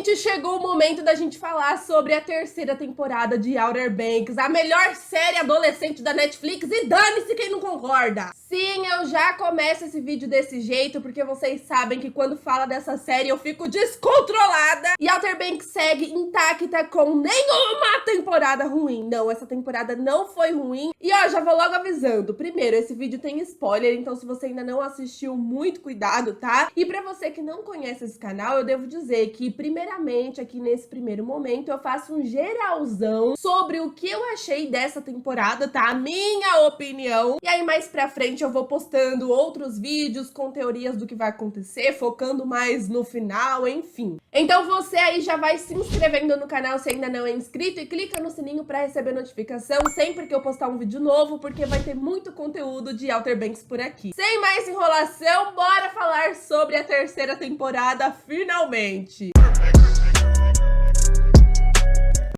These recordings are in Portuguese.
Gente, chegou o momento da gente falar sobre a terceira temporada de Outer Banks, a melhor série adolescente da Netflix, e dane-se quem não concorda! Sim, eu já começo esse vídeo desse jeito, porque vocês sabem que quando fala dessa série eu fico descontrolada, e Outer Banks segue intacta com nenhuma temporada ruim. Não, essa temporada não foi ruim, e ó, já vou logo avisando, primeiro, esse vídeo tem spoiler, então se você ainda não assistiu, muito cuidado, tá? E pra você que não conhece esse canal, eu devo dizer que, primeiramente, aqui nesse primeiro momento, eu faço um geralzão sobre o que eu achei dessa temporada, tá? A minha opinião. E aí, mais pra frente, eu vou postando outros vídeos com teorias do que vai acontecer, focando mais no final, enfim. Então você aí já vai se inscrevendo no canal se ainda não é inscrito e clica no sininho pra receber notificação sempre que eu postar um vídeo novo, porque vai ter muito conteúdo de Outer Banks por aqui. Sem mais enrolação, bora falar sobre a terceira temporada, finalmente!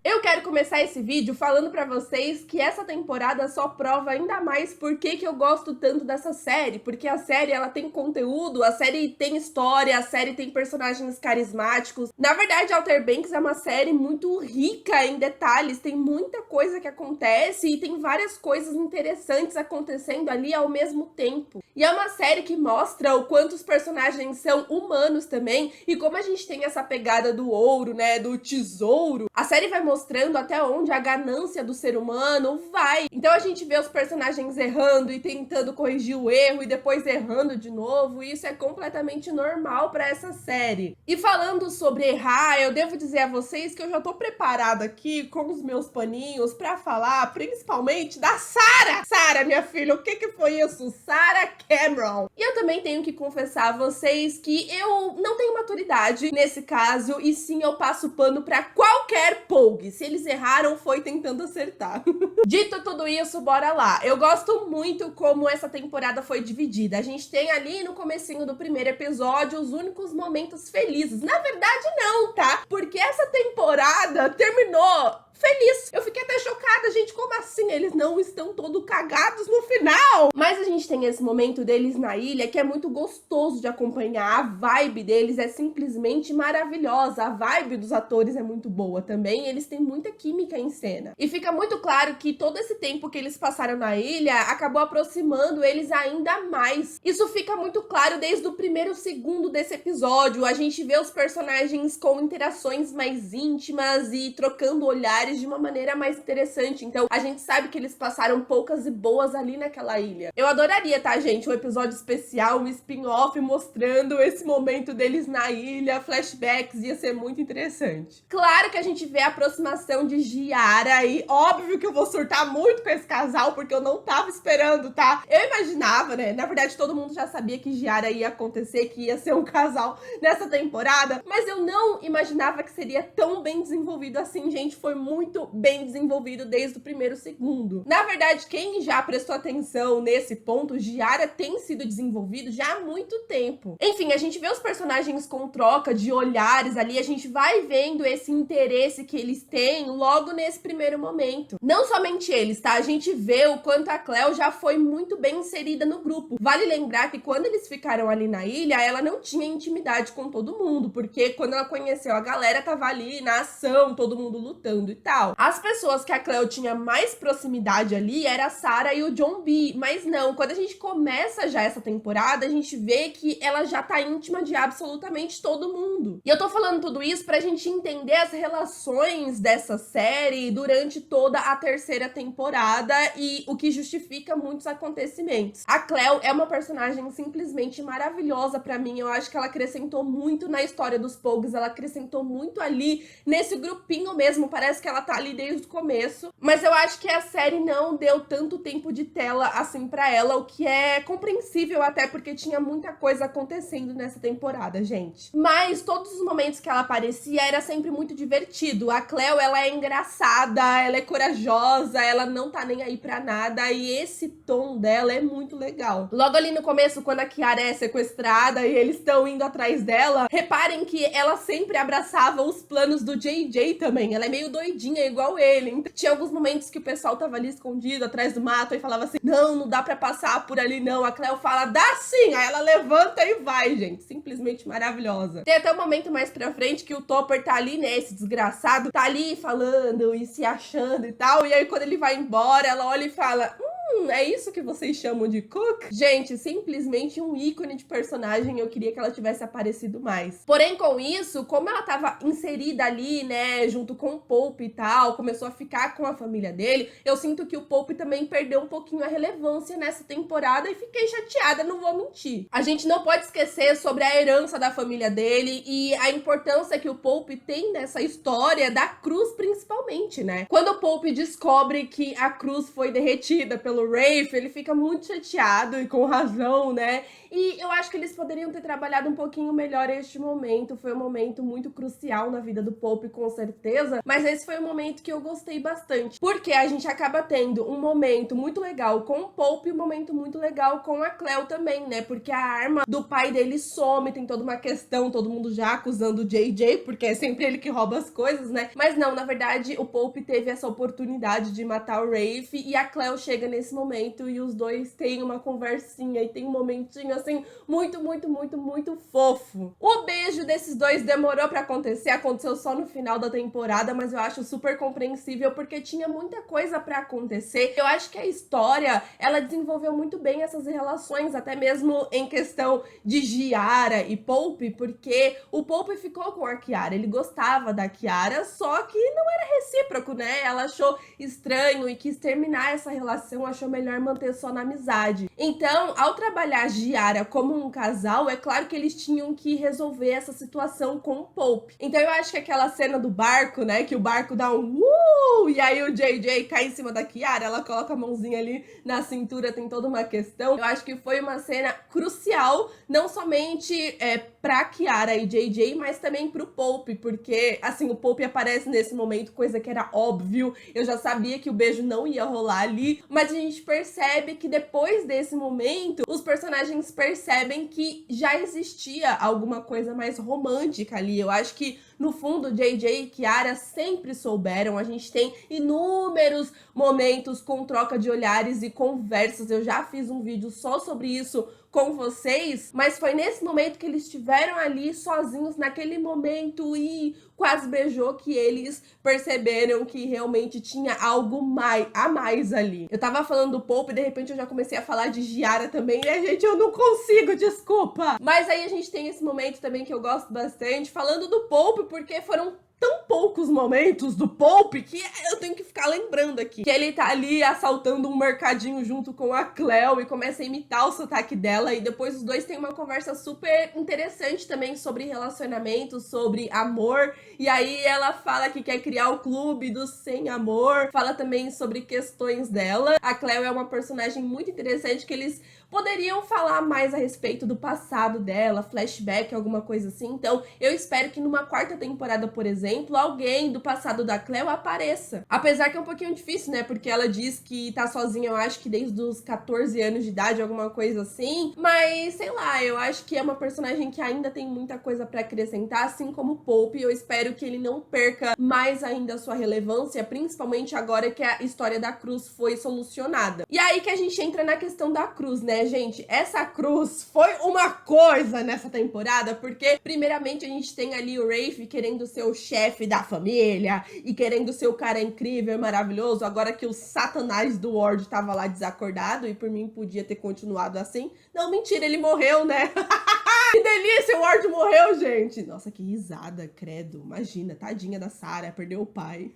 Eu quero começar esse vídeo falando pra vocês que essa temporada só prova ainda mais por que eu gosto tanto dessa série, porque a série, ela tem conteúdo, a série tem história, a série tem personagens carismáticos. Na verdade, Outer Banks é uma série muito rica em detalhes, tem muita coisa que acontece e tem várias coisas interessantes acontecendo ali ao mesmo tempo. E é uma série que mostra o quanto os personagens são humanos também, e como a gente tem essa pegada do ouro, né, do tesouro, a série vai mostrando até onde a ganância do ser humano vai. Então a gente vê os personagens errando e tentando corrigir o erro e depois errando de novo, e isso é completamente normal pra essa série. E falando sobre errar, eu devo dizer a vocês que eu já tô preparada aqui com os meus paninhos pra falar principalmente da Sarah! Sarah, minha filha, o que foi isso? Sarah Cameron. E eu também tenho que confessar a vocês que eu não tenho maturidade nesse caso, e sim eu passo pano pra qualquer Pogue. Se eles erraram, foi tentando acertar. Dito tudo isso, bora lá. Eu gosto muito como essa temporada foi dividida. A gente tem ali no comecinho do primeiro episódio os únicos momentos felizes. Na verdade, não, tá? Porque essa temporada terminou feliz. Eu fiquei até chocada, gente, como assim? Eles não estão todos cagados no final? Mas a gente tem esse momento deles na ilha que é muito gostoso de acompanhar. A vibe deles é simplesmente maravilhosa. A vibe dos atores é muito boa também. Eles têm muita química em cena. E fica muito claro que todo esse tempo que eles passaram na ilha acabou aproximando eles ainda mais. Isso fica muito claro desde o primeiro segundo desse episódio. A gente vê os personagens com interações mais íntimas e trocando olhares de uma maneira mais interessante. Então, a gente sabe que eles passaram poucas e boas ali naquela ilha. Eu adoraria, tá, gente? Um episódio especial, um spin-off mostrando esse momento deles na ilha, flashbacks, ia ser muito interessante. Claro que a gente vê a aproximação de Giara e óbvio que eu vou surtar muito com esse casal, porque eu não tava esperando, tá? Eu imaginava, né? Na verdade, todo mundo já sabia que Giara ia acontecer, que ia ser um casal nessa temporada, mas eu não imaginava que seria tão bem desenvolvido assim, gente. Foi muito bem desenvolvido desde o primeiro segundo. Na verdade, quem já prestou atenção nesse ponto, Giara tem sido desenvolvido já há muito tempo. Enfim, a gente vê os personagens com troca de olhares ali, a gente vai vendo esse interesse que eles têm logo nesse primeiro momento. Não somente eles, tá? A gente vê o quanto a Cleo já foi muito bem inserida no grupo. Vale lembrar que quando eles ficaram ali na ilha, ela não tinha intimidade com todo mundo, porque quando ela conheceu a galera, tava ali na ação, todo mundo lutando e tal. As pessoas que a Cleo tinha mais proximidade ali era a Sarah e o John B, mas não, quando a gente começa já essa temporada, a gente vê que ela já tá íntima de absolutamente todo mundo. E eu tô falando tudo isso pra gente entender as relações dessa série durante toda a terceira temporada e o que justifica muitos acontecimentos. A Cleo é uma personagem simplesmente maravilhosa pra mim, eu acho que ela acrescentou muito na história dos Pogues, ela acrescentou muito ali nesse grupinho mesmo, parece que ela tá ali desde o começo, mas eu acho que a série não deu tanto tempo de tela assim pra ela, o que é compreensível até porque tinha muita coisa acontecendo nessa temporada, gente. Mas todos os momentos que ela aparecia era sempre muito divertido. A Cleo, ela é engraçada, ela é corajosa, ela não tá nem aí pra nada e esse tom dela é muito legal. Logo ali no começo, quando a Kiara é sequestrada e eles estão indo atrás dela, reparem que ela sempre abraçava os planos do JJ também. Ela é meio doidinha escondidinha igual ele. Então, tinha alguns momentos que o pessoal tava ali escondido atrás do mato e falava assim, não dá pra passar por ali não. A Cleo fala, dá sim! Aí ela levanta e vai, gente. Simplesmente maravilhosa. Tem até um momento mais pra frente que o Topper tá ali, né, esse desgraçado, tá ali falando e se achando e tal. E aí quando ele vai embora, ela olha e fala, é isso que vocês chamam de Cook? Gente, simplesmente um ícone de personagem, eu queria que ela tivesse aparecido mais. Porém, com isso, como ela tava inserida ali, né, junto com o Pope e tal, começou a ficar com a família dele, eu sinto que o Pope também perdeu um pouquinho a relevância nessa temporada e fiquei chateada, não vou mentir. A gente não pode esquecer sobre a herança da família dele e a importância que o Pope tem nessa história da Cruz, principalmente, né? Quando o Pope descobre que a Cruz foi derretida pelo Rafe, ele fica muito chateado e com razão, né? E eu acho que eles poderiam ter trabalhado um pouquinho melhor este momento. Foi um momento muito crucial na vida do Pope, com certeza. Mas esse foi um momento que eu gostei bastante. Porque a gente acaba tendo um momento muito legal com o Pope e um momento muito legal com a Cleo também, né? Porque a arma do pai dele some, tem toda uma questão, todo mundo já acusando o JJ, porque é sempre ele que rouba as coisas, né? Mas não, na verdade, o Pope teve essa oportunidade de matar o Rafe e a Cleo chega nesse momento e os dois têm uma conversinha e tem um momentinho assim, muito fofo. O beijo desses dois demorou pra acontecer, aconteceu só no final da temporada, mas eu acho super compreensível porque tinha muita coisa pra acontecer. Eu acho que a história, ela desenvolveu muito bem essas relações, até mesmo em questão de Giara e Pope, porque o Pope ficou com a Kiara, ele gostava da Kiara, só que não era recíproco, né? Ela achou estranho e quis terminar essa relação, achou melhor manter só na amizade. Então, ao trabalhar Giara como um casal, é claro que eles tinham que resolver essa situação com o Pope. Então eu acho que aquela cena do barco, né, que o barco dá um e aí o JJ cai em cima da Kiara, ela coloca a mãozinha ali na cintura, tem toda uma questão. Eu acho que foi uma cena crucial, não somente pra Kiara e JJ, mas também pro Pope, porque, assim, o Pope aparece nesse momento, coisa que era óbvio, eu já sabia que o beijo não ia rolar ali, mas a gente percebe que depois desse momento, os personagens percebem que já existia alguma coisa mais romântica ali. Eu acho que, no fundo, JJ e Kiara sempre souberam. A gente tem inúmeros momentos com troca de olhares e conversas. Eu já fiz um vídeo só sobre isso com vocês, mas foi nesse momento que eles estiveram ali sozinhos, naquele momento, e quase beijou, que eles perceberam que realmente tinha algo a mais ali. Eu tava falando do Pope e de repente eu já comecei a falar de Giara também, e gente, eu não consigo, desculpa! Mas aí a gente tem esse momento também que eu gosto bastante, falando do Pope, porque foram tão poucos momentos do Pope que eu tenho que ficar lembrando aqui. Que ele tá ali assaltando um mercadinho junto com a Cleo e começa a imitar o sotaque dela, e depois os dois têm uma conversa super interessante também sobre relacionamento, sobre amor, e aí ela fala que quer criar o clube do sem amor, fala também sobre questões dela. A Cleo é uma personagem muito interessante que eles poderiam falar mais a respeito do passado dela, flashback, alguma coisa assim. Então, eu espero que numa quarta temporada, por exemplo, alguém do passado da Cleo apareça. Apesar que é um pouquinho difícil, né? Porque ela diz que tá sozinha, eu acho que desde os 14 anos de idade, alguma coisa assim. Mas, sei lá, eu acho que é uma personagem que ainda tem muita coisa pra acrescentar, assim como o Pope. Eu espero que ele não perca mais ainda a sua relevância, principalmente agora que a história da Cruz foi solucionada. E aí que a gente entra na questão da Cruz, né, gente? Essa Cruz foi uma coisa nessa temporada, porque primeiramente a gente tem ali o Rafe querendo ser o chefe da família e querendo ser o cara incrível e maravilhoso, agora que o satanás do Ward tava lá desacordado, e por mim podia ter continuado assim. Não, mentira, ele morreu, né? Que delícia, o Ward morreu, gente! Nossa, que risada, credo. Imagina, tadinha da Sarah, perdeu o pai.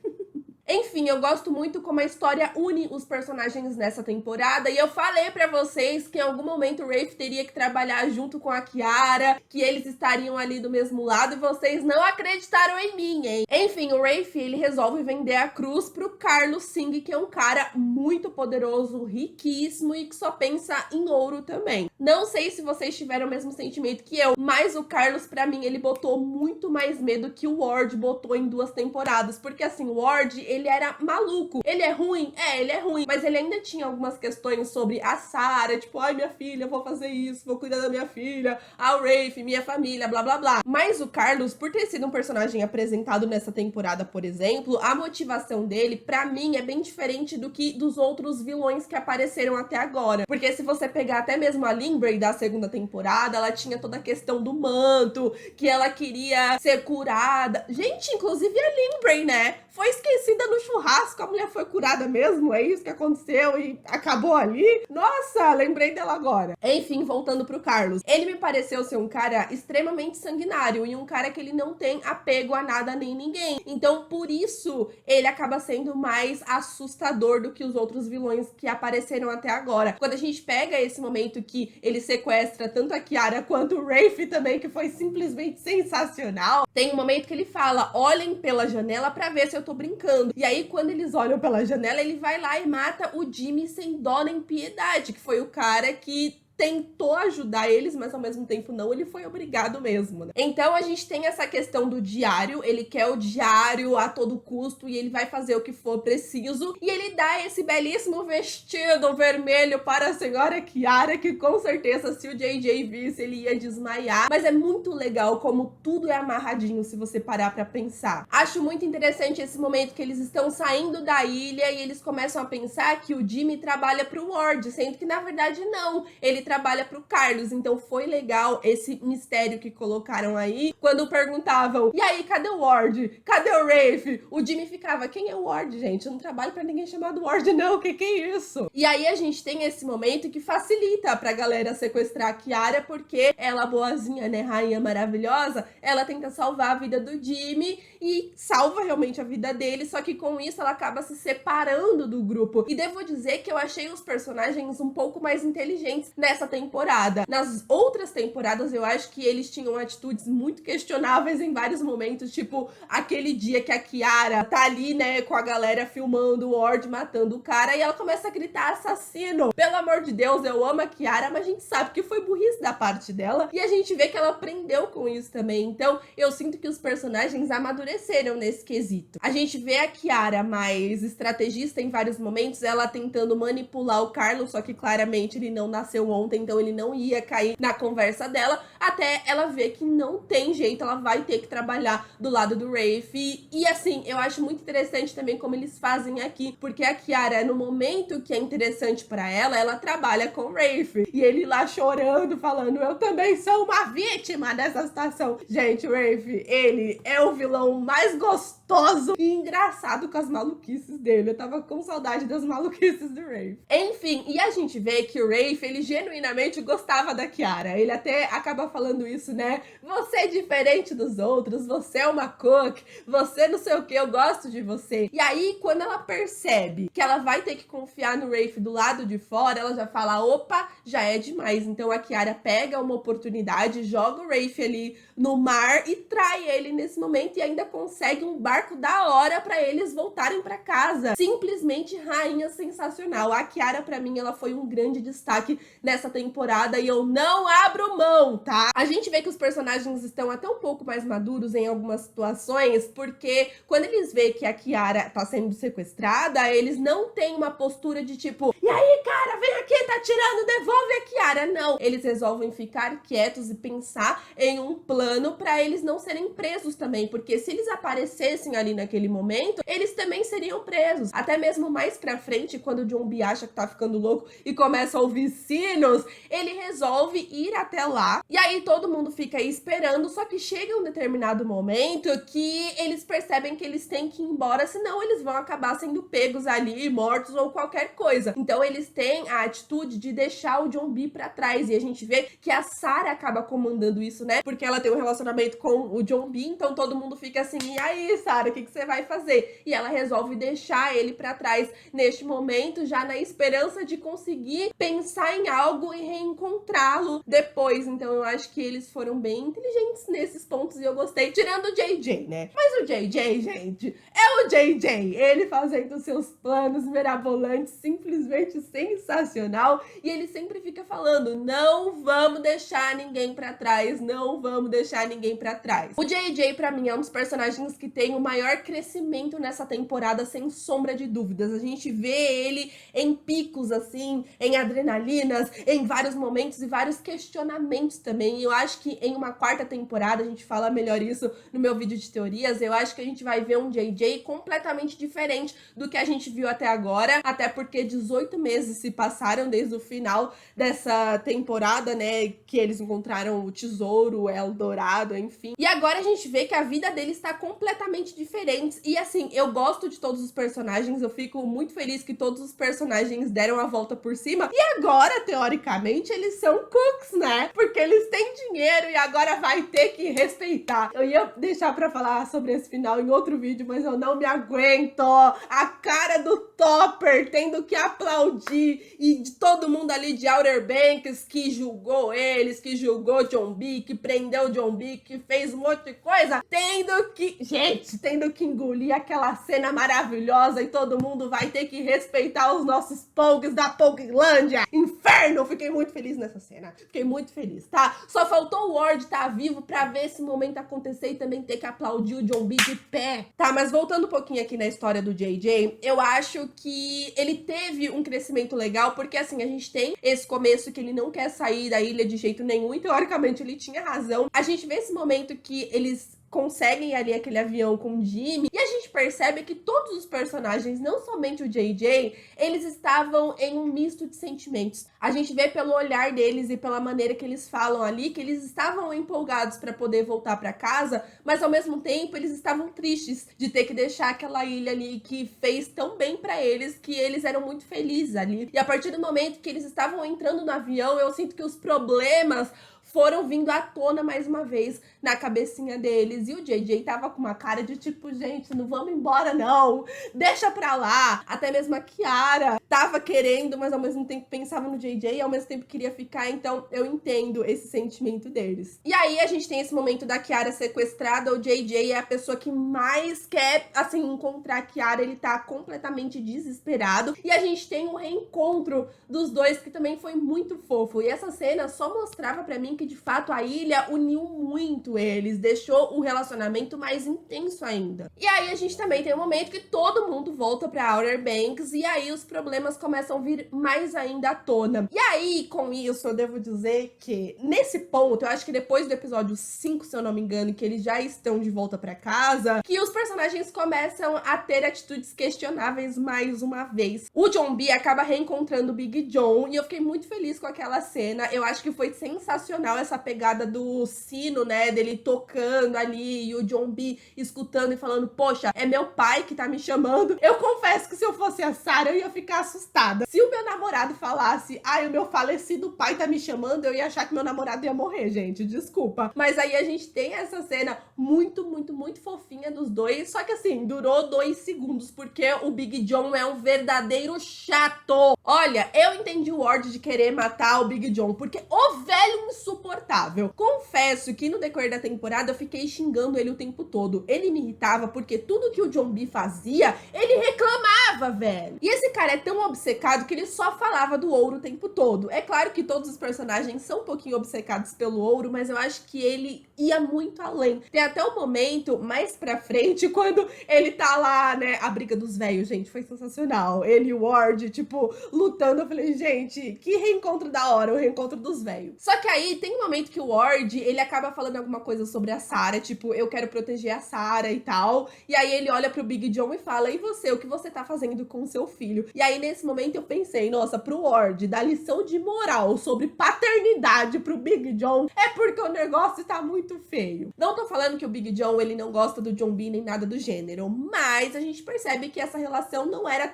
Enfim, eu gosto muito como a história une os personagens nessa temporada, e eu falei pra vocês que em algum momento o Rafe teria que trabalhar junto com a Kiara, que eles estariam ali do mesmo lado, e vocês não acreditaram em mim, hein? Enfim, o Rafe, ele resolve vender a Cruz pro Carlos Singh, que é um cara muito poderoso, riquíssimo e que só pensa em ouro também. Não sei se vocês tiveram o mesmo sentimento que eu, mas o Carlos, pra mim, ele botou muito mais medo que o Ward botou em 2 temporadas, porque assim, o Ward, ele era maluco. Ele é ruim? É, ele é ruim. Mas ele ainda tinha algumas questões sobre a Sarah, tipo, ai, minha filha, eu vou fazer isso, vou cuidar da minha filha, a Rafe, minha família, blá, blá, blá. Mas o Carlos, por ter sido um personagem apresentado nessa temporada, por exemplo, a motivação dele, pra mim, é bem diferente do que dos outros vilões que apareceram até agora. Porque se você pegar até mesmo a Lynbray da segunda temporada, ela tinha toda a questão do manto, que ela queria ser curada. Gente, inclusive a Lynbray, né? Foi esquecida no churrasco, a mulher foi curada mesmo? É isso que aconteceu e acabou ali? Nossa, lembrei dela agora. Enfim, voltando pro Carlos. Ele me pareceu ser um cara extremamente sanguinário e um cara que ele não tem apego a nada nem ninguém. Então, por isso, ele acaba sendo mais assustador do que os outros vilões que apareceram até agora. Quando a gente pega esse momento que ele sequestra tanto a Kiara quanto o Rafe também, que foi simplesmente sensacional, tem um momento que ele fala, olhem pela janela pra ver se eu tô brincando. E aí, quando eles olham pela janela, ele vai lá e mata o Jimmy sem dó nem piedade, que foi o cara que tentou ajudar eles, mas ao mesmo tempo não, ele foi obrigado mesmo, né? Então a gente tem essa questão do diário, ele quer o diário a todo custo e ele vai fazer o que for preciso, e ele dá esse belíssimo vestido vermelho para a senhora Kiara, que com certeza se o JJ visse ele ia desmaiar, mas é muito legal como tudo é amarradinho se você parar pra pensar. Acho muito interessante esse momento que eles estão saindo da ilha e eles começam a pensar que o Jimmy trabalha pro Ward, sendo que na verdade não, ele trabalha pro Carlos, então foi legal esse mistério que colocaram aí, quando perguntavam, e aí, cadê o Ward? Cadê o Rafe? O Jimmy ficava, quem é o Ward, gente? Eu não trabalho pra ninguém chamado Ward, não, que é isso? E aí a gente tem esse momento que facilita pra galera sequestrar a Kiara, porque ela, boazinha, né, rainha maravilhosa, ela tenta salvar a vida do Jimmy e salva realmente a vida dele, só que com isso ela acaba se separando do grupo. E devo dizer que eu achei os personagens um pouco mais inteligentes nessa temporada. Nas outras temporadas eu acho que eles tinham atitudes muito questionáveis em vários momentos, tipo aquele dia que a Kiara tá ali, né, com a galera filmando o Ward matando o cara e ela começa a gritar assassino. Pelo amor de Deus, eu amo a Kiara, mas a gente sabe que foi burrice da parte dela e a gente vê que ela aprendeu com isso também. Então eu sinto que os personagens amadureceram nesse quesito. A gente vê a Kiara mais estrategista em vários momentos, ela tentando manipular o Carlos, só que claramente ele não nasceu ontem, então ele não ia cair na conversa dela, até ela ver que não tem jeito, ela vai ter que trabalhar do lado do Rafe. E assim, eu acho muito interessante também como eles fazem aqui, porque a Kiara, no momento que é interessante pra ela, ela trabalha com o Rafe, e ele lá chorando, falando, eu também sou uma vítima dessa situação. Gente, o Rafe, ele é o vilão mais gostoso e engraçado com as maluquices dele. Eu tava com saudade das maluquices do Rafe. Enfim, e a gente vê que o Rafe, ele genuinamente gostava da Kiara. Ele até acaba falando isso, né? Você é diferente dos outros, você é uma cook, você não sei o que, eu gosto de você. E aí, quando ela percebe que ela vai ter que confiar no Rafe do lado de fora, ela já fala, opa, já é demais. Então a Kiara pega uma oportunidade, joga o Rafe ali no mar e trai ele nesse momento e ainda consegue um barco da hora pra eles voltarem pra casa. Simplesmente rainha sensacional. A Kiara, pra mim, ela foi um grande destaque nessa temporada e eu não abro mão, tá? A gente vê que os personagens estão até um pouco mais maduros em algumas situações, porque quando eles veem que a Kiara tá sendo sequestrada, eles não têm uma postura de tipo, e aí, cara, vem aqui, tá tirando, devolve a Kiara. Não, eles resolvem ficar quietos e pensar em um plano pra eles não serem presos também, porque se eles aparecessem ali naquele momento, eles também seriam presos. Até mesmo mais pra frente, quando o John B acha que tá ficando louco e começa a ouvir sinos, ele resolve ir até lá, e aí todo mundo fica aí esperando, só que chega um determinado momento que eles percebem que eles têm que ir embora, senão eles vão acabar sendo pegos ali, mortos ou qualquer coisa. Então eles têm a atitude de deixar o John B pra trás, e a gente vê que a Sarah acaba comandando isso, né, porque ela tem um relacionamento com o John B, então todo mundo fica assim, e aí, Sarah, o que você vai fazer? E ela resolve deixar ele pra trás neste momento, já na esperança de conseguir pensar em algo algo e reencontrá-lo depois. Então eu acho que eles foram bem inteligentes nesses pontos e eu gostei. Tirando o JJ, né? Mas o JJ, gente, é o JJ. Ele fazendo seus planos mirabolantes, simplesmente sensacional. E ele sempre fica falando, não vamos deixar ninguém pra trás, não vamos deixar ninguém pra trás. O JJ, pra mim, é um dos personagens que tem o maior crescimento nessa temporada, sem sombra de dúvidas. A gente vê ele em picos, assim, em adrenalinas, em vários momentos e vários questionamentos também. Eu acho que em uma quarta temporada, a gente fala melhor isso no meu vídeo de teorias, eu acho que a gente vai ver um JJ completamente diferente do que a gente viu até agora, até porque 18 meses se passaram desde o final dessa temporada, né, que eles encontraram o tesouro, o Eldorado, enfim. E agora a gente vê que a vida deles está completamente diferente. E assim, eu gosto de todos os personagens, eu fico muito feliz que todos os personagens deram a volta por cima. E agora, teoricamente, eles são cooks, né? Porque eles têm dinheiro e agora vai ter que respeitar. Eu ia deixar pra falar sobre esse final em outro vídeo, mas eu não me aguento. A cara do Topper tendo que aplaudir e de todo mundo ali de Outer Banks que julgou eles, que julgou John B, que prendeu John B, que fez um monte de coisa, tendo que engolir aquela cena maravilhosa e todo mundo vai ter que respeitar os nossos Pogues da Poguelândia. Inferno! Fiquei muito feliz nessa cena. Fiquei muito feliz, tá? Só faltou o Ward estar vivo pra ver esse momento acontecer e também ter que aplaudir o John B de pé. Tá, mas voltando um pouquinho aqui na história do JJ, eu acho que ele teve um crescimento legal, porque assim, a gente tem esse começo que ele não quer sair da ilha de jeito nenhum, e teoricamente ele tinha razão. A gente vê esse momento que eles conseguem ali aquele avião com o Jimmy, e a gente percebe que todos os personagens, não somente o JJ, eles estavam em um misto de sentimentos. A gente vê pelo olhar deles e pela maneira que eles falam ali, que eles estavam empolgados para poder voltar para casa, mas ao mesmo tempo eles estavam tristes de ter que deixar aquela ilha ali que fez tão bem para eles, que eles eram muito felizes ali. E a partir do momento que eles estavam entrando no avião, eu sinto que os problemas foram vindo à tona mais uma vez na cabecinha deles. E o JJ tava com uma cara de tipo, gente, não vamos embora não, deixa pra lá. Até mesmo a Kiara tava querendo, mas ao mesmo tempo pensava no JJ e ao mesmo tempo queria ficar. Então eu entendo esse sentimento deles. E aí a gente tem esse momento da Kiara sequestrada. O JJ é a pessoa que mais quer, assim, encontrar a Kiara. Ele tá completamente desesperado. E a gente tem um reencontro dos dois que também foi muito fofo. E essa cena só mostrava pra mim que de fato a ilha uniu muito eles, deixou o relacionamento mais intenso ainda. E aí a gente também tem um momento que todo mundo volta pra Outer Banks e aí os problemas começam a vir mais ainda à tona. E aí, com isso, eu devo dizer que nesse ponto, eu acho que depois do episódio 5, se eu não me engano, que eles já estão de volta pra casa, que os personagens começam a ter atitudes questionáveis mais uma vez. O John B acaba reencontrando o Big John e eu fiquei muito feliz com aquela cena. Eu acho que foi sensacional essa pegada do sino, né, dele tocando ali e o John B escutando e falando, poxa, é meu pai que tá me chamando. Eu confesso que se eu fosse a Sarah, eu ia ficar assustada. Se o meu namorado falasse, ai, o meu falecido pai tá me chamando, eu ia achar que meu namorado ia morrer, gente, desculpa. Mas aí a gente tem essa cena muito, muito, muito fofinha dos dois, só que assim, durou 2 segundos, porque o Big John é um verdadeiro chato. Olha, eu entendi o Ward de querer matar o Big John, porque o velho insuportável. Confesso que no decorrer da temporada eu fiquei xingando ele o tempo todo. Ele me irritava porque tudo que o John B fazia, ele reclamava, velho. E esse cara é tão obcecado que ele só falava do ouro o tempo todo. É claro que todos os personagens são um pouquinho obcecados pelo ouro, mas eu acho que ele ia muito além. Tem até um momento mais pra frente, quando ele tá lá, né, a briga dos velhos, gente, foi sensacional. Ele e o Ward, tipo, lutando. Eu falei, gente, que reencontro da hora, o reencontro dos velhos. Só que aí tem um momento que o Ward, ele acaba falando alguma coisa sobre a Sarah, tipo, eu quero proteger a Sarah e tal. E aí ele olha pro Big John e fala, e você, o que você tá fazendo com o seu filho? E aí nesse momento eu pensei, nossa, pro Ward dar lição de moral sobre paternidade pro Big John, é porque o negócio tá muito feio. Não tô falando que o Big John, ele não gosta do John B nem nada do gênero, mas a gente percebe que essa relação não era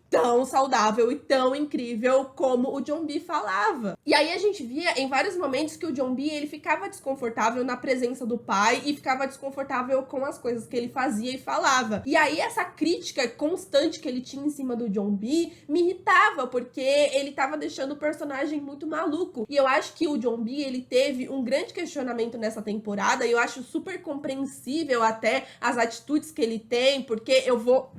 tão saudável e tão incrível como o John B falava. E aí a gente via em vários momentos que o John B, ele ficava desconfortável na presença do pai e ficava desconfortável com as coisas que ele fazia e falava. E aí essa crítica constante que ele tinha em cima do John B me irritava, porque ele tava deixando o personagem muito maluco. E eu acho que o John B, ele teve um grande questionamento nessa temporada, e eu acho super compreensível até as atitudes que ele tem, porque eu vou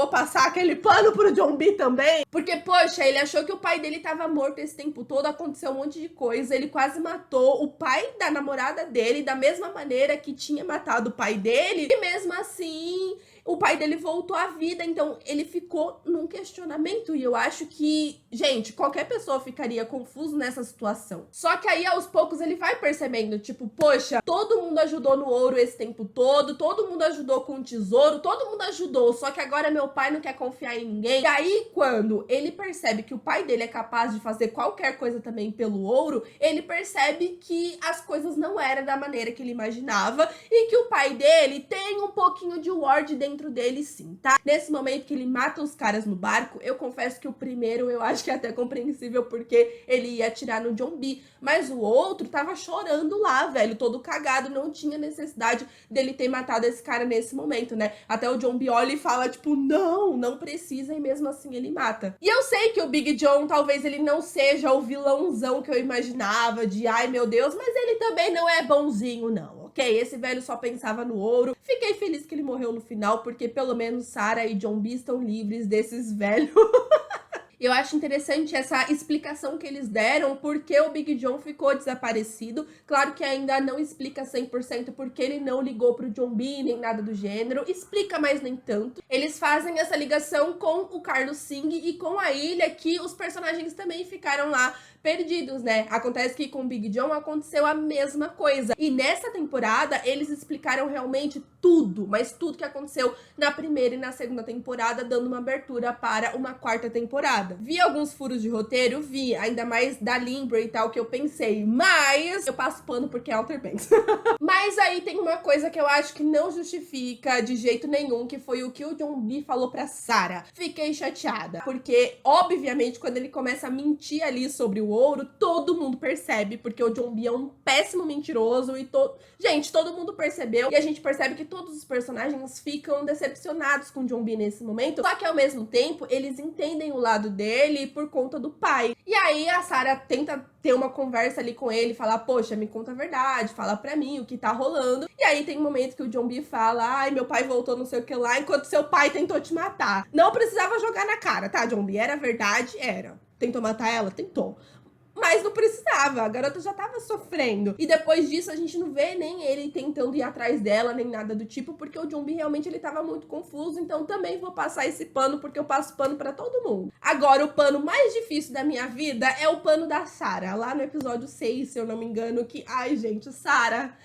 passar aquele pano pro John B também. Porque, poxa, ele achou que o pai dele tava morto esse tempo todo, aconteceu um monte de coisa, ele quase matou o pai da namorada dele da mesma maneira que tinha matado o pai dele. E mesmo assim, o pai dele voltou à vida, então ele ficou num questionamento. E eu acho que, gente, qualquer pessoa ficaria confuso nessa situação. Só que aí, aos poucos, ele vai percebendo, tipo, poxa, todo mundo ajudou no ouro esse tempo todo mundo ajudou com o tesouro, todo mundo ajudou, só que agora meu pai não quer confiar em ninguém. E aí, quando ele percebe que o pai dele é capaz de fazer qualquer coisa também pelo ouro, ele percebe que as coisas não eram da maneira que ele imaginava e que o pai dele tem um pouquinho de Ward dentro dele sim, tá? Nesse momento que ele mata os caras no barco, eu confesso que o primeiro eu acho que é até compreensível porque ele ia atirar no John B, mas o outro tava chorando lá, velho, todo cagado, não tinha necessidade dele ter matado esse cara nesse momento, né? Até o John B olha e fala, tipo, não precisa, e mesmo assim ele mata. E eu sei que o Big John, talvez ele não seja o vilãozão que eu imaginava, de ai meu Deus, mas ele também não é bonzinho não, ok? Esse velho só pensava no ouro. Fiquei feliz que ele morreu no final, porque pelo menos Sarah e John B estão livres desses velhos. Eu acho interessante essa explicação que eles deram, porque o Big John ficou desaparecido. Claro que ainda não explica 100% porque ele não ligou pro John B, nem nada do gênero. Explica, mas nem tanto. Eles fazem essa ligação com o Carlos Singh e com a ilha, que os personagens também ficaram lá perdidos, né? Acontece que com o Big John aconteceu a mesma coisa. E nessa temporada, eles explicaram realmente tudo, mas tudo que aconteceu na primeira e na segunda temporada, dando uma abertura para uma quarta temporada. Vi alguns furos de roteiro? Vi, ainda mais da Limbra e tal, que eu pensei, mas eu passo pano porque é Outer Banks. Mas aí tem uma coisa que eu acho que não justifica de jeito nenhum, que foi o que o John B falou pra Sarah. Fiquei chateada, porque, obviamente, quando ele começa a mentir ali sobre o ouro, todo mundo percebe, porque o John B é um péssimo mentiroso e gente, todo mundo percebeu, e a gente percebe que todos os personagens ficam decepcionados com o John B nesse momento, só que ao mesmo tempo, eles entendem o lado dele por conta do pai. E aí a Sarah tenta ter uma conversa ali com ele, falar, poxa, me conta a verdade, fala pra mim o que tá rolando. E aí tem um momento que o John B fala, ai, meu pai voltou não sei o que lá, enquanto seu pai tentou te matar. Não precisava jogar na cara, tá, John B? Era verdade? Era. Tentou matar ela? Tentou. Mas não precisava, a garota já tava sofrendo. E depois disso, a gente não vê nem ele tentando ir atrás dela, nem nada do tipo, porque o John B realmente ele tava muito confuso, então também vou passar esse pano, porque eu passo pano pra todo mundo. Agora, o pano mais difícil da minha vida é o pano da Sarah, lá no episódio 6, se eu não me engano, que, ai gente, Sarah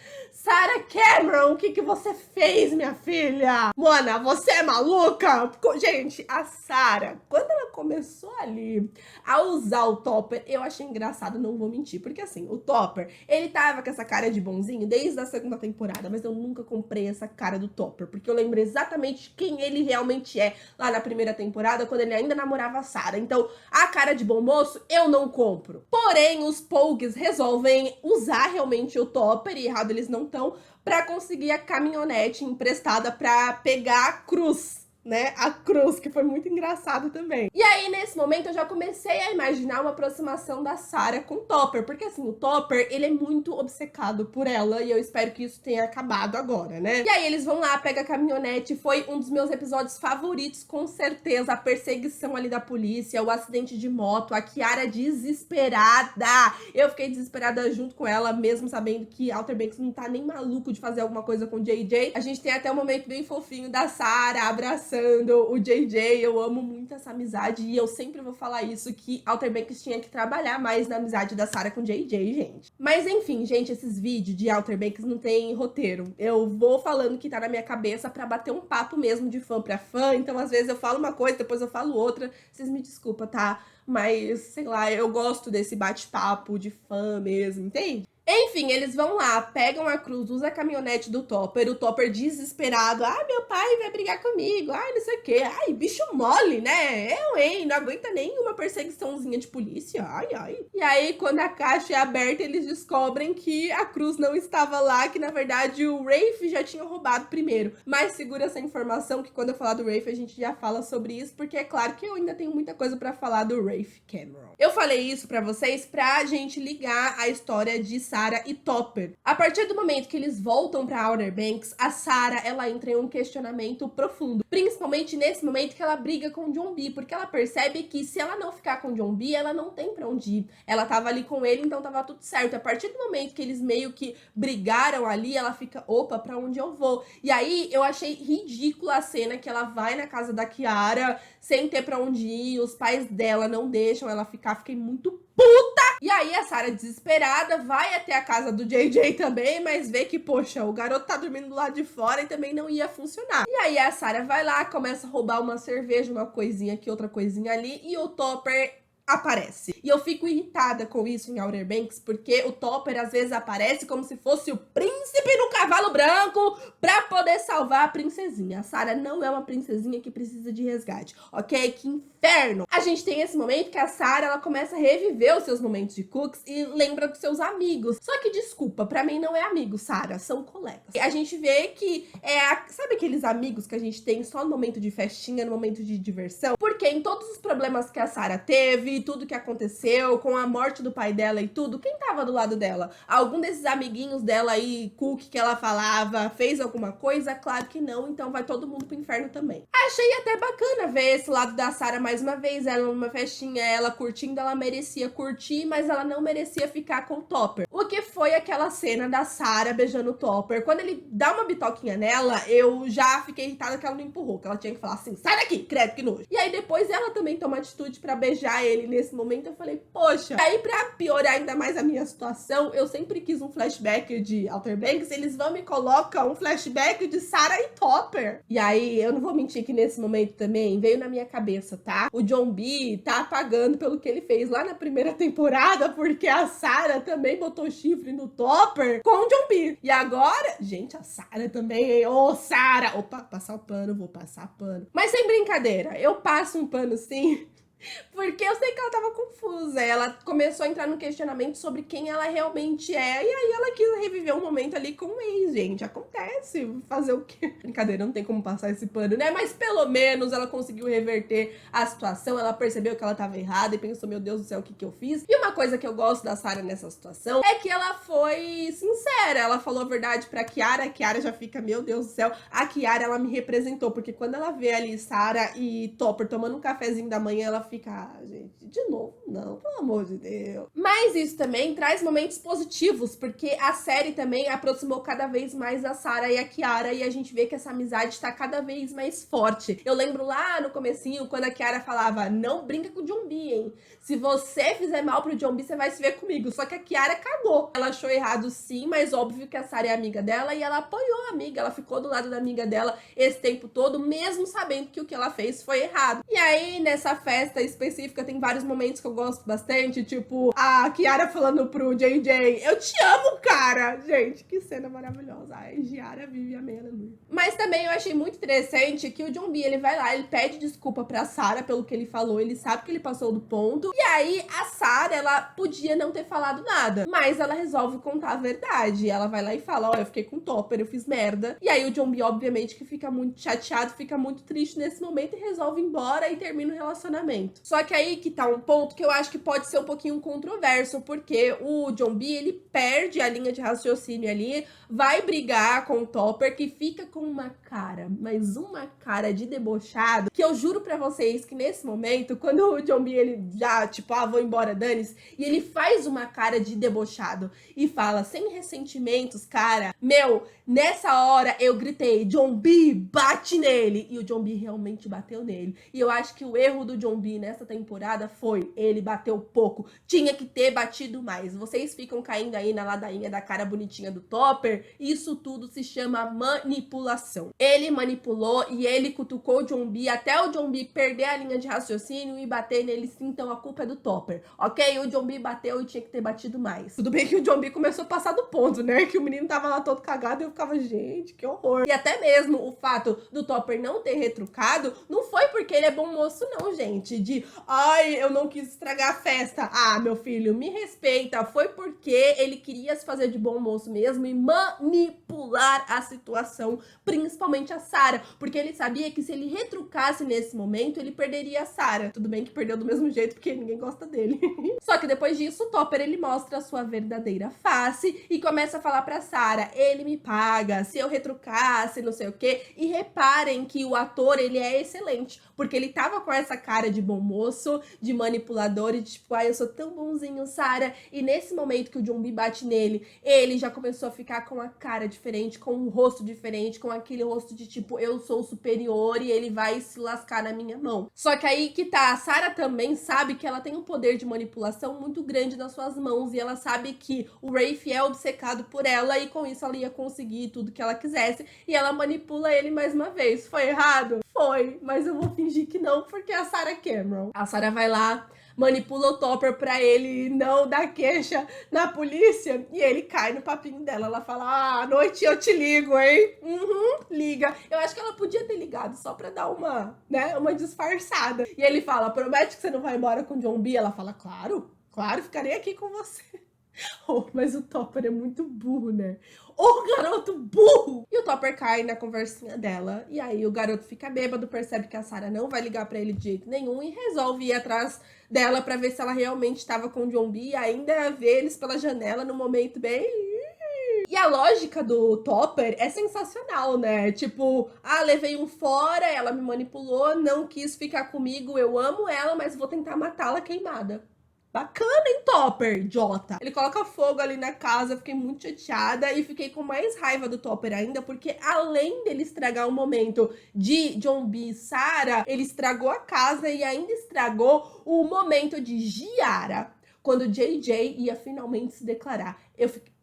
Cameron, o que você fez, minha filha? Mona, você é maluca? Gente, a Sarah, quando ela começou ali a usar o Topper, eu achei engraçado, não vou mentir, porque assim, o Topper, ele tava com essa cara de bonzinho desde a segunda temporada, mas eu nunca comprei essa cara do Topper, porque eu lembro exatamente quem ele realmente é lá na primeira temporada, quando ele ainda namorava a Sarah. Então, a cara de bom moço, eu não compro. Porém, os Pogues resolvem usar realmente o Topper, e errado eles não estão, pra conseguir a caminhonete emprestada pra pegar a Cruz, né? A Cruz, que foi muito engraçado também. E aí, nesse momento, eu já comecei a imaginar uma aproximação da Sarah com o Topper, porque assim, o Topper, ele é muito obcecado por ela, e eu espero que isso tenha acabado agora, né? E aí, eles vão lá, pega a caminhonete, foi um dos meus episódios favoritos, com certeza, a perseguição ali da polícia, o acidente de moto, a Kiara desesperada. Eu fiquei desesperada junto com ela, mesmo sabendo que Outer Banks não tá nem maluco de fazer alguma coisa com o JJ. A gente tem até um momento bem fofinho da Sarah abraçando o JJ, eu amo muito essa amizade e eu sempre vou falar isso, que Outer Banks tinha que trabalhar mais na amizade da Sarah com o JJ, gente. Mas enfim, gente, esses vídeos de Outer Banks não tem roteiro. Eu vou falando que tá na minha cabeça pra bater um papo mesmo de fã pra fã, então às vezes eu falo uma coisa, depois eu falo outra, vocês me desculpam, tá? Mas, sei lá, eu gosto desse bate-papo de fã mesmo, entende? Enfim, eles vão lá, pegam a Cruz, usa a caminhonete do Topper, o Topper desesperado, meu pai vai brigar comigo, não sei o quê, bicho mole, né? Hein, não aguenta nenhuma perseguiçãozinha de polícia, ai. E aí, quando a caixa é aberta, eles descobrem que a Cruz não estava lá, que na verdade o Rafe já tinha roubado primeiro. Mas segura essa informação que quando eu falar do Rafe, a gente já fala sobre isso, porque é claro que eu ainda tenho muita coisa pra falar do Rafe Cameron. Eu falei isso pra vocês pra gente ligar a história de Sarah e Topper. A partir do momento que eles voltam pra Outer Banks, a Sarah, ela entra em um questionamento profundo. Principalmente nesse momento que ela briga com o John B, porque ela percebe que se ela não ficar com o John B, ela não tem pra onde ir. Ela tava ali com ele, então tava tudo certo. A partir do momento que eles meio que brigaram ali, ela fica, opa, pra onde eu vou? E aí, eu achei ridícula a cena que ela vai na casa da Kiara, sem ter pra onde ir, os pais dela não deixam ela ficar, fiquei muito puta! E aí a Sarah, desesperada, vai até a casa do JJ também, mas vê que, poxa, o garoto tá dormindo do lado de fora e também não ia funcionar. E aí a Sarah vai lá, começa a roubar uma cerveja, uma coisinha aqui, outra coisinha ali, e o Topper aparece. E eu fico irritada com isso em Outer Banks, porque o Topper às vezes aparece como se fosse o príncipe no cavalo branco pra poder salvar a princesinha. A Sarah não é uma princesinha que precisa de resgate, ok? Que inferno! A gente tem esse momento que a Sarah, ela começa a reviver os seus momentos de Cooks e lembra dos seus amigos. Só que, desculpa, pra mim não é amigo, Sarah, são colegas. A gente vê que sabe aqueles amigos que a gente tem só no momento de festinha, no momento de diversão? Porque em todos os problemas que a Sarah teve, tudo que aconteceu, com a morte do pai dela e tudo, quem tava do lado dela? Algum desses amiguinhos dela aí, Cook, que ela falava, fez alguma coisa? Claro que não, então vai todo mundo pro inferno também. Achei até bacana ver esse lado da Sarah mais uma vez, ela numa festinha, ela curtindo, ela merecia curtir, mas ela não merecia ficar com o Topper. O que foi aquela cena da Sarah beijando o Topper? Quando ele dá uma bitoquinha nela, eu já fiquei irritada que ela não empurrou, que ela tinha que falar assim, sai daqui, credo, que nojo. E aí depois ela também toma atitude pra beijar ele nesse momento, eu falei, poxa. Aí pra piorar ainda mais a minha situação, eu sempre quis um flashback de Outer Banks, eles vão me colocam um flashback de Sarah e Topper. E aí, eu não vou mentir que nesse momento também veio na minha cabeça, tá? O John B tá pagando pelo que ele fez lá na primeira temporada, porque a Sarah também botou chifre no Topper com o John B. E agora, gente, a Sarah também, Sarah! Opa, passar o pano, vou passar pano. Mas sem brincadeira, eu passo um pano sim, porque eu sei que ela tava confusa. Ela começou a entrar no questionamento sobre quem ela realmente é. E aí ela quis reviver um momento ali com o ex, gente. Acontece. Fazer o quê? Brincadeira, não tem como passar esse pano, né? Mas pelo menos ela conseguiu reverter a situação. Ela percebeu que ela tava errada e pensou, meu Deus do céu, o que que eu fiz? E uma coisa que eu gosto da Sarah nessa situação é que ela foi sincera. Ela falou a verdade pra Kiara. A Kiara já fica, meu Deus do céu. A Kiara, ela me representou. Porque quando ela vê ali Sarah e Topper tomando um cafezinho da manhã, ela fica, gente, de novo, não, pelo amor de Deus. Mas isso também traz momentos positivos, porque a série também aproximou cada vez mais a Sarah e a Kiara, e a gente vê que essa amizade tá cada vez mais forte. Eu lembro lá no comecinho, quando a Kiara falava, não brinca com o John B, hein? Se você fizer mal pro John B, você vai se ver comigo. Só que a Kiara cagou. Ela achou errado sim, mas óbvio que a Sarah é amiga dela, e ela apoiou a amiga, ela ficou do lado da amiga dela esse tempo todo, mesmo sabendo que o que ela fez foi errado. E aí, nessa festa específica, tem vários momentos que eu gosto bastante, tipo, a Kiara falando pro JJ, eu te amo, cara! Gente, que cena maravilhosa. Ai, Kiara vive a meia aleluia. Mas também eu achei muito interessante que o John B, ele vai lá, ele pede desculpa pra Sarah pelo que ele falou, ele sabe que ele passou do ponto, e aí a Sarah, ela podia não ter falado nada, mas ela resolve contar a verdade. Ela vai lá e fala, eu fiquei com o Topper, eu fiz merda. E aí o John B, obviamente, que fica muito chateado, fica muito triste nesse momento e resolve ir embora e termina o relacionamento. Só que aí que tá um ponto que eu acho que pode ser um pouquinho controverso, porque o John B, ele perde a linha de raciocínio ali, vai brigar com o Topper, que fica com uma cara, mas uma cara de debochado, que eu juro pra vocês que nesse momento, quando o John B, ele já, tipo, vou embora, dane-se, e ele faz uma cara de debochado e fala, sem ressentimentos, cara, meu, nessa hora eu gritei, John B, bate nele, e o John B realmente bateu nele, e eu acho que o erro do John B John-B nessa temporada foi, ele bateu pouco, tinha que ter batido mais. Vocês ficam caindo aí na ladainha da cara bonitinha do Topper, isso tudo se chama manipulação. Ele manipulou e ele cutucou o John-B até o John-B perder a linha de raciocínio e bater nele sim, então a culpa é do Topper, ok? O John-B bateu e tinha que ter batido mais. Tudo bem que o John-B começou a passar do ponto, né? Que o menino tava lá todo cagado e eu ficava, gente, que horror. E até mesmo o fato do Topper não ter retrucado, não foi porque ele é bom moço não, gente. De, ai, eu não quis estragar a festa. Ah, meu filho, me respeita. Foi porque ele queria se fazer de bom moço mesmo e manipular a situação, principalmente a Sarah, porque ele sabia que se ele retrucasse nesse momento, ele perderia a Sarah. Tudo bem que perdeu do mesmo jeito, porque ninguém gosta dele. Só que depois disso, o Topper, ele mostra a sua verdadeira face e começa a falar pra Sarah, ele me paga, se eu retrucasse, não sei o quê. E reparem que o ator, ele é excelente, porque ele tava com essa cara de bom moço, de manipulador e de tipo, ai, eu sou tão bonzinho, Sarah. E nesse momento que o John-B bate nele, ele já começou a ficar com a cara diferente, com um rosto diferente, com aquele rosto de tipo, eu sou superior e ele vai se lascar na minha mão. Só que aí que tá, a Sarah também sabe que ela tem um poder de manipulação muito grande nas suas mãos e ela sabe que o Rafe é obcecado por ela e com isso ela ia conseguir tudo que ela quisesse e ela manipula ele mais uma vez. Foi errado? Foi, mas eu vou fingir que não, porque é a Sarah Cameron. A Sarah vai lá, manipula o Topper pra ele não dar queixa na polícia e ele cai no papinho dela. Ela fala, ah, à noite eu te ligo, hein? Liga. Eu acho que ela podia ter ligado só pra dar uma, né, uma disfarçada. E ele fala, promete que você não vai embora com o John-B? Ela fala, claro, claro, ficarei aqui com você. Oh, mas o Topper é muito burro, né? O garoto burro! E o Topper cai na conversinha dela. E aí o garoto fica bêbado, percebe que a Sarah não vai ligar pra ele de jeito nenhum e resolve ir atrás dela pra ver se ela realmente estava com o John-B e ainda vê eles pela janela num momento bem... E a lógica do Topper é sensacional, né? Tipo, ah, levei um fora, ela me manipulou, não quis ficar comigo, eu amo ela, mas vou tentar matá-la queimada. Bacana, hein, Topper, idiota. Ele coloca fogo ali na casa, fiquei muito chateada e fiquei com mais raiva do Topper ainda, porque além dele estragar o momento de John-B e Sarah, ele estragou a casa e ainda estragou o momento de Giara, quando JJ ia finalmente se declarar. Eu fiquei...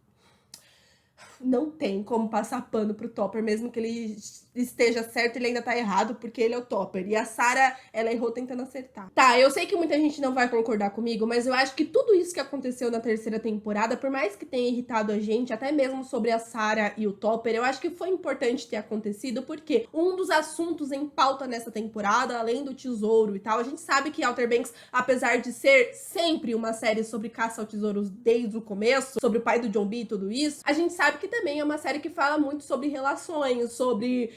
Não tem como passar pano pro Topper, mesmo que ele esteja certo, ele ainda tá errado, porque ele é o Topper. E a Sarah, ela errou tentando acertar. Tá, eu sei que muita gente não vai concordar comigo, mas eu acho que tudo isso que aconteceu na terceira temporada, por mais que tenha irritado a gente, até mesmo sobre a Sarah e o Topper, eu acho que foi importante ter acontecido, porque um dos assuntos em pauta nessa temporada, além do tesouro e tal, a gente sabe que Outer Banks, apesar de ser sempre uma série sobre caça ao tesouro desde o começo, sobre o pai do John-B e tudo isso, a gente sabe que também é uma série que fala muito sobre relações, sobre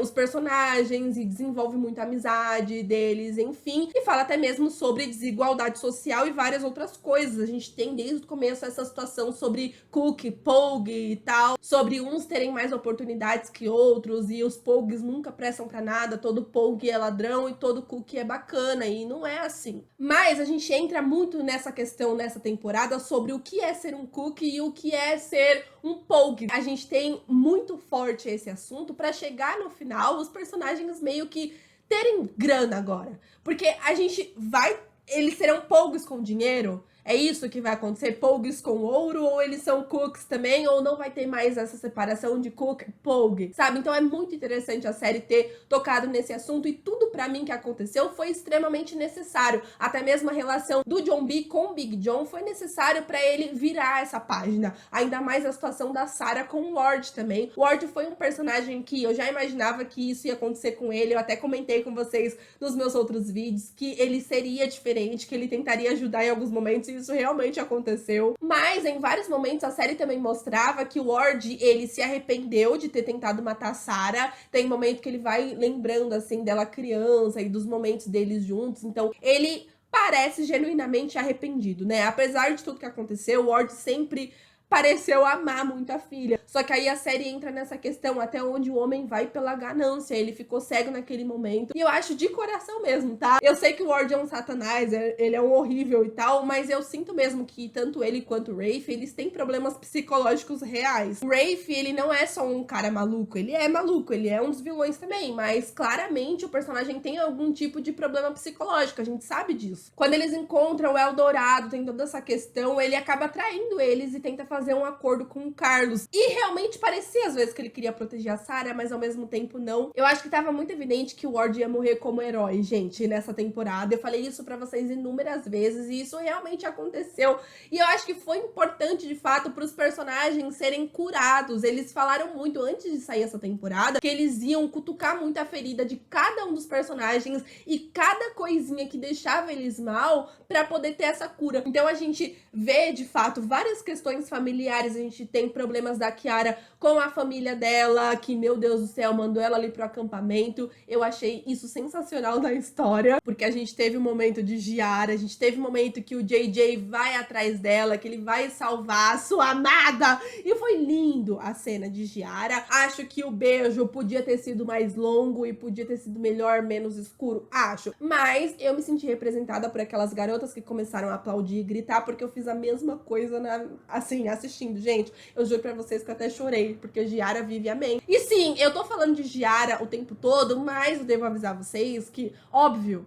os personagens e desenvolve muita amizade deles, enfim, e fala até mesmo sobre desigualdade social e várias outras coisas. A gente tem desde o começo essa situação sobre Cook, Pogue e tal, sobre uns terem mais oportunidades que outros e os Pogues nunca prestam pra nada, todo Pogue é ladrão e todo Cook é bacana, e não é assim. Mas a gente entra muito nessa questão nessa temporada sobre o que é ser um Cook e o que é ser um Pogue. A gente tem muito forte esse assunto pra chegar no final os personagens meio que terem grana agora. Porque a gente vai... Eles serão Pogues com dinheiro? É isso que vai acontecer? Pogues com ouro? Ou eles são Cooks também? Ou não vai ter mais essa separação de Cook e Pogue? Sabe? Então é muito interessante a série ter tocado nesse assunto. E tudo pra mim que aconteceu foi extremamente necessário. Até mesmo a relação do John-B com o Big John foi necessário pra ele virar essa página. Ainda mais a situação da Sarah com o Ward também. O Ward foi um personagem que eu já imaginava que isso ia acontecer com ele. Eu até comentei com vocês nos meus outros vídeos que ele seria diferente, que ele tentaria ajudar em alguns momentos. E isso realmente aconteceu. Mas em vários momentos a série também mostrava que o Ward, ele se arrependeu de ter tentado matar a Sarah. Tem momento que ele vai lembrando assim dela criança e dos momentos deles juntos. Então ele parece genuinamente arrependido, né? Apesar de tudo que aconteceu, o Ward sempre pareceu amar muito a filha. Só que aí a série entra nessa questão até onde o homem vai pela ganância. Ele ficou cego naquele momento. E eu acho de coração mesmo, tá? Eu sei que o Ward é um satanás, ele é um horrível e tal, mas eu sinto mesmo que tanto ele quanto o Rafe, eles têm problemas psicológicos reais. O Rafe, ele não é só um cara maluco, ele é maluco, ele é um dos vilões também, mas claramente o personagem tem algum tipo de problema psicológico, a gente sabe disso. Quando eles encontram o Eldorado, tem toda essa questão, ele acaba traindo eles e tenta fazer um acordo com o Carlos. E realmente parecia às vezes que ele queria proteger a Sarah, mas ao mesmo tempo não. Eu acho que tava muito evidente que o Ward ia morrer como herói, gente, nessa temporada. Eu falei isso pra vocês inúmeras vezes e isso realmente aconteceu. E eu acho que foi importante, de fato, pros personagens serem curados. Eles falaram muito antes de sair essa temporada que eles iam cutucar muito a ferida de cada um dos personagens e cada coisinha que deixava eles mal pra poder ter essa cura. Então a gente vê, de fato, várias questões familiares. A gente tem problemas da Kiara com a família dela, que, meu Deus do céu, mandou ela ali pro acampamento. Eu achei isso sensacional na história, porque a gente teve um momento de Giara, a gente teve um momento que o JJ vai atrás dela, que ele vai salvar a sua amada, e foi lindo a cena de Giara. Acho que o beijo podia ter sido mais longo e podia ter sido melhor, menos escuro, acho. Mas eu me senti representada por aquelas garotas que começaram a aplaudir e gritar, porque eu fiz a mesma coisa, assim, assistindo. Gente, eu juro pra vocês que eu até chorei, porque Giara vive amém. E sim, eu tô falando de Giara o tempo todo, mas eu devo avisar vocês que, óbvio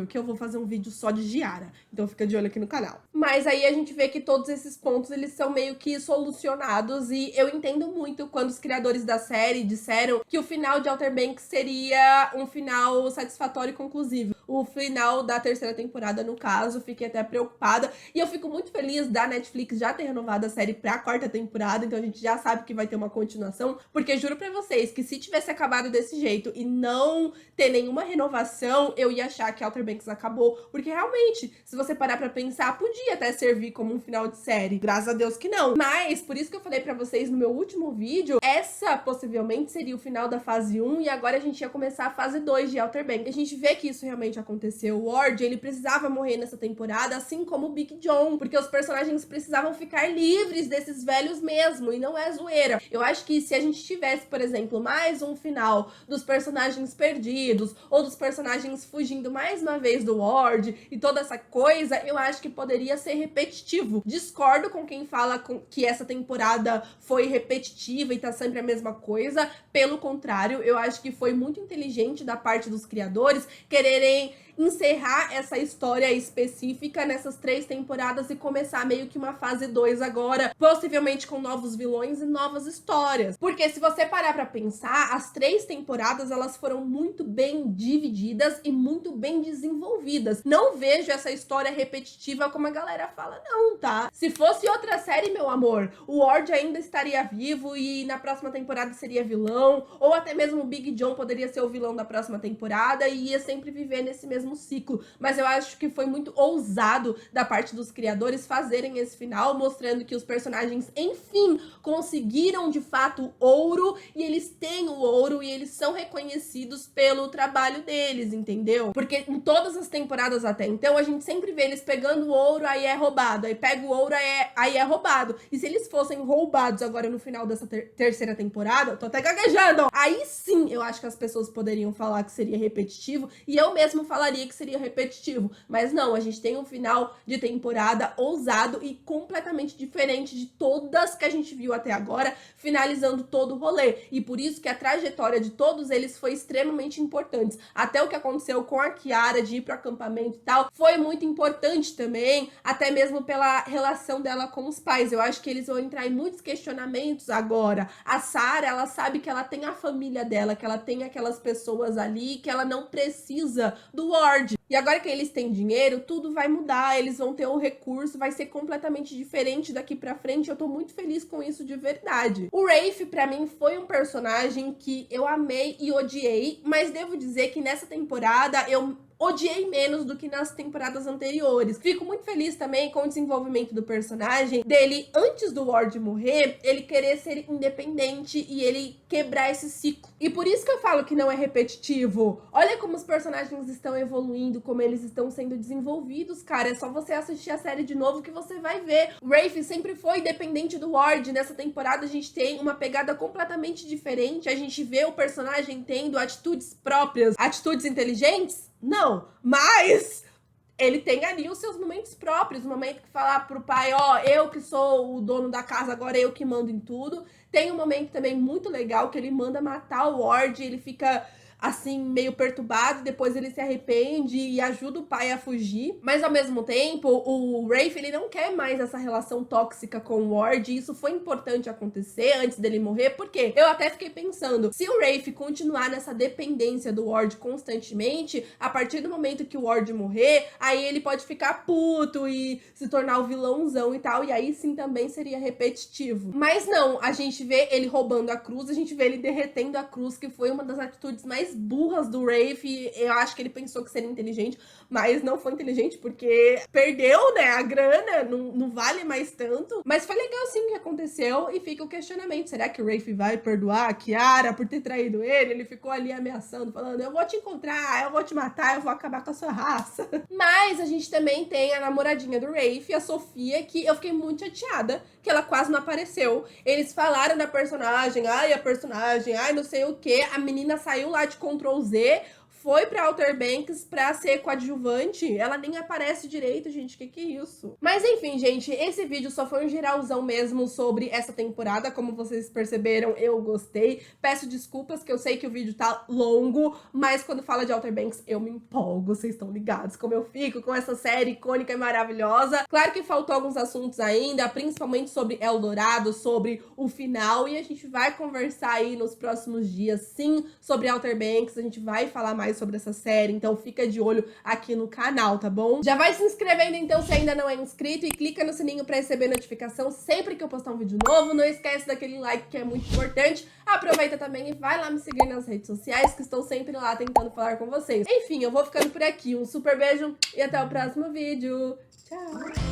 que eu vou fazer um vídeo só de Giara. Então fica de olho aqui no canal. Mas aí a gente vê que todos esses pontos, eles são meio que solucionados, e eu entendo muito quando os criadores da série disseram que o final de Outer Banks seria um final satisfatório e conclusivo. O final da terceira temporada, no caso, fiquei até preocupada. E eu fico muito feliz da Netflix já ter renovado a série pra quarta temporada, então a gente já sabe que vai ter uma continuação, porque juro pra vocês que se tivesse acabado desse jeito e não ter nenhuma renovação, eu ia achar que Outer Banks acabou, porque realmente, se você parar pra pensar, podia até servir como um final de série, graças a Deus que não. Mas, por isso que eu falei pra vocês no meu último vídeo, essa possivelmente seria o final da fase 1 e agora a gente ia começar a fase 2 de Outer Banks. A gente vê que isso realmente aconteceu. O Ward, ele precisava morrer nessa temporada, assim como o Big John, porque os personagens precisavam ficar livres desses velhos mesmo, e não é zoeira. Eu acho que se a gente tivesse, por exemplo, mais um final dos personagens perdidos, ou dos personagens fugindo mais uma vez do Ward, e toda essa coisa, eu acho que poderia ser repetitivo. Discordo com quem fala que essa temporada foi repetitiva e tá sempre a mesma coisa. Pelo contrário, eu acho que foi muito inteligente da parte dos criadores quererem encerrar essa história específica nessas 3 temporadas e começar meio que uma fase 2 agora, possivelmente com novos vilões e novas histórias. Porque se você parar pra pensar, as 3 temporadas, elas foram muito bem divididas e muito bem desenvolvidas. Não vejo essa história repetitiva como a galera fala, não, tá? Se fosse outra série, meu amor, o Ward ainda estaria vivo e na próxima temporada seria vilão, ou até mesmo o Big John poderia ser o vilão da próxima temporada e ia sempre viver nesse mesmo ciclo. Mas eu acho que foi muito ousado da parte dos criadores fazerem esse final, mostrando que os personagens, enfim, conseguiram de fato ouro, e eles têm o ouro e eles são reconhecidos pelo trabalho deles, entendeu? Porque em todas as temporadas até então, a gente sempre vê eles pegando o ouro, aí é roubado, aí pega o ouro, aí é roubado. E se eles fossem roubados agora no final dessa terceira temporada, tô até gaguejando, aí sim eu acho que as pessoas poderiam falar que seria repetitivo, e eu mesmo falaria que seria repetitivo, mas não, a gente tem um final de temporada ousado e completamente diferente de todas que a gente viu até agora, finalizando todo o rolê, e por isso que a trajetória de todos eles foi extremamente importante. Até o que aconteceu com a Kiara de ir pro acampamento e tal, foi muito importante também, até mesmo pela relação dela com os pais. Eu acho que eles vão entrar em muitos questionamentos agora. A Sarah, ela sabe que ela tem a família dela, que ela tem aquelas pessoas ali, que ela não precisa do Ward. E agora que eles têm dinheiro, tudo vai mudar, eles vão ter um recurso, vai ser completamente diferente daqui pra frente. Eu tô muito feliz com isso de verdade. O Rafe, pra mim, foi um personagem que eu amei e odiei, mas devo dizer que nessa temporada eu odiei menos do que nas temporadas anteriores. Fico muito feliz também com o desenvolvimento do personagem, dele, antes do Ward morrer, ele querer ser independente e ele quebrar esse ciclo. E por isso que eu falo que não é repetitivo. Olha como os personagens estão evoluindo, como eles estão sendo desenvolvidos, cara. É só você assistir a série de novo que você vai ver. O Rafe sempre foi dependente do Ward. Nessa temporada a gente tem uma pegada completamente diferente. A gente vê o personagem tendo atitudes próprias, atitudes inteligentes? Não, mas ele tem ali os seus momentos próprios, o momento que falar pro pai, ó, eu que sou o dono da casa, agora eu que mando em tudo. Tem um momento também muito legal que ele manda matar o Ward, ele fica assim, meio perturbado, depois ele se arrepende e ajuda o pai a fugir. Mas ao mesmo tempo, o Rafe, ele não quer mais essa relação tóxica com o Ward, e isso foi importante acontecer antes dele morrer, porque eu até fiquei pensando, se o Rafe continuar nessa dependência do Ward constantemente, a partir do momento que o Ward morrer, aí ele pode ficar puto e se tornar o vilãozão e tal, e aí sim também seria repetitivo. Mas não, a gente vê ele roubando a cruz, a gente vê ele derretendo a cruz, que foi uma das atitudes mais burras do Rafe. Eu acho que ele pensou que seria inteligente, mas não foi inteligente porque perdeu, né, a grana, não vale mais tanto. Mas foi legal sim o que aconteceu, e fica o questionamento, será que o Rafe vai perdoar a Kiara por ter traído ele? Ele ficou ali ameaçando, falando, eu vou te encontrar, eu vou te matar, eu vou acabar com a sua raça. Mas a gente também tem a namoradinha do Rafe, a Sofia, que eu fiquei muito chateada que ela quase não apareceu. Eles falaram da personagem, ai, a personagem, ai, não sei o que. A menina saiu lá de Ctrl Z, foi pra Outer Banks pra ser coadjuvante. Ela nem aparece direito, gente. Que é isso? Mas enfim, gente, esse vídeo só foi um geralzão mesmo sobre essa temporada. Como vocês perceberam, eu gostei. Peço desculpas, que eu sei que o vídeo tá longo, mas quando fala de Outer Banks, eu me empolgo. Vocês estão ligados como eu fico com essa série icônica e maravilhosa. Claro que faltou alguns assuntos ainda, principalmente sobre Eldorado, sobre o final. E a gente vai conversar aí nos próximos dias, sim, sobre Outer Banks. A gente vai falar mais sobre essa série, então fica de olho aqui no canal, tá bom? Já vai se inscrevendo então se ainda não é inscrito, e clica no sininho pra receber notificação sempre que eu postar um vídeo novo. Não esquece daquele like que é muito importante. Aproveita também e vai lá me seguir nas redes sociais, que estou sempre lá tentando falar com vocês. Enfim, eu vou ficando por aqui. Um super beijo e até o próximo vídeo. Tchau!